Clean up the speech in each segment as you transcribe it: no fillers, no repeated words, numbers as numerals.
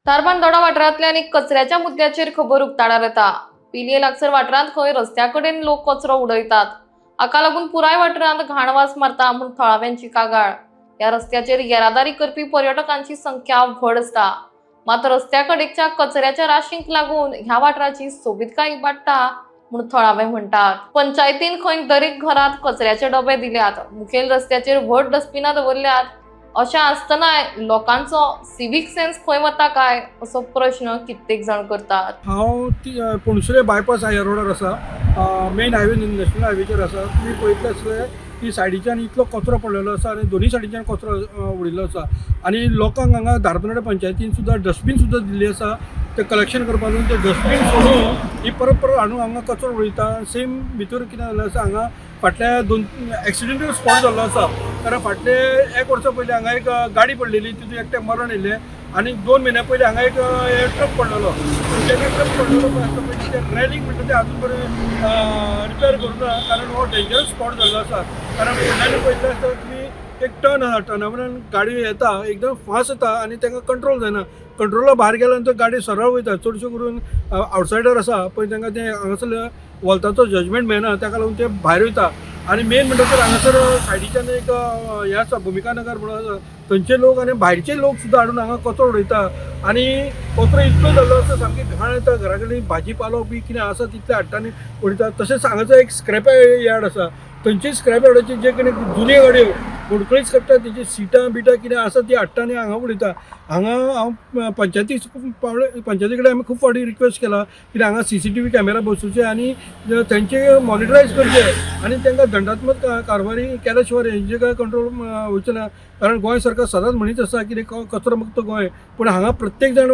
तारबांदोडा वाठारांतल्या आनी कचऱ्याच्या मुद्द्याचेर खबर उक्ताडार येता। पिलये लागसार वाठारांत खंय रस्त्याकडेन लोक कचरो उडयतात। हाका लागून पुराय वाठारांत घाणवास मारता म्हूण थळाव्यांची कागाळ। ह्या रस्त्याचेर येरादारी करपी पर्यटकांची संख्या व्हड आसता। मात रस्त्याकडेच्या कचऱ्याच्या राशींक लागून ह्या वाठाराची सोबीतकाय इबाडटा म्हूण थळावे म्हणटात। पंचायतीन खंय दरेक घरांत कचऱ्याचे डबे दिल्यात, मुखेल रस्त्याचेर व्हड डस्टबिनां दवरल्यात। अशा असतानाय लोकांचो सिविक सेन्स खंय वता काय असो प्रश्न कित्येक जाण करतात। हांव पणसुले बायपास हायर रोडार आसा, मेन हायवे नॅशनल हायवेचेर आसा। तुमी पळयतले आसले की सायडीच्यान इतलो कचरो पडलेलो आसा आनी दोनी सायडीच्यान कचरो उडिल्लो आसा आनी लोकांक हांगा धारबांदोडा पंचायतीन सुद्दां डस्टबीन सुद्दां दिल्ली आसा ते कलेक्शन करपा लागून ते डस्टबीन सोडून ही परत हाडून हांगा कचरो उडयता। सेम भितर कितें जालें आसा, हांगा फाटल्या 2 एक्सिडेंटल स्पॉट जाल्लो आसा। कारण फाटले 1 वर्सा पयलीं हांगा एक गाडी पडलेली, तितून एकट्याक मरण येयलें आनी 2 म्हयन्या पयलीं हांगा एक ट्रक पडलेलो। जेन्ना ट्रक पडलेलो पळय ते रॅलिंग म्हणटा ते आजून पर्यंत रिपेर करूना, कारण हो डेंजरस स्पॉट जाल्लो आसा। कारण फुडल्यान पळयतले आसता तुमी एक टर्न आसा, टर्नावयल्यान गाडी येता एकदम फास्ट येता आनी तांकां कंट्रोल जायना। कंट्रोला भायर गेल्यान तो गाडी सरळ वयता। चडश्यो करून आवटसायडर आसा पळय तांकां ते हांगासर वॉल्ताचो जजमेंट मेळना, ताका लागून ते भायर वयता। आनी मेन म्हणटकर हांगासर सायडीच्यान एक हें आसा, भुमिका नगर म्हणून आसा, थंयचे लोक आनी भायरचे लोक सुद्दां हाडून हांगा कचरो उडयता आनी कचरो इतलो जाल्लो आसा, सामकी घाण येता। घरा कडेन भाजी पालो बी कितें आसा तितले हाडटा उडयता। तशेंच हांगासर एक स्क्रॅप यार्ड आसा, थंयची स्क्रॅप यार्डाची जे कितें जुन्यो गाडयो मोडकळीच काडटा, तेजी सिटां बिटां कितें आसा ती हाडटा आनी हांगा उडयता। हांगा हांव पंचायती कडेन आमी खूब फावटी रिक्वेस्ट केला की हांगा CCTV कॅमेरा बसोवचे आनी तेंचे मॉनिटरायज करचे आनी तांकां दंडात्मक कारवाई केल्या शिवाय हेंचे काय कंट्रोल वयचे ना। कारण गोंय सरकार सदांच म्हणीत आसा की कचरो मुक्त गोंय, पूण हांगा प्रत्येक जाण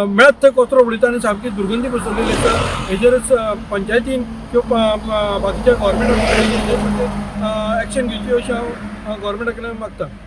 मेळत थंय कचरो उडयता आनी सामकी दुर्गंधी बसयलेली आसा। हेजेरच पंचायतीन किंवा बाकीच्या गव्हर्मेंट एक्शन घेवची अशें हांव गव्हर्मेंटा कडल्यान मागता।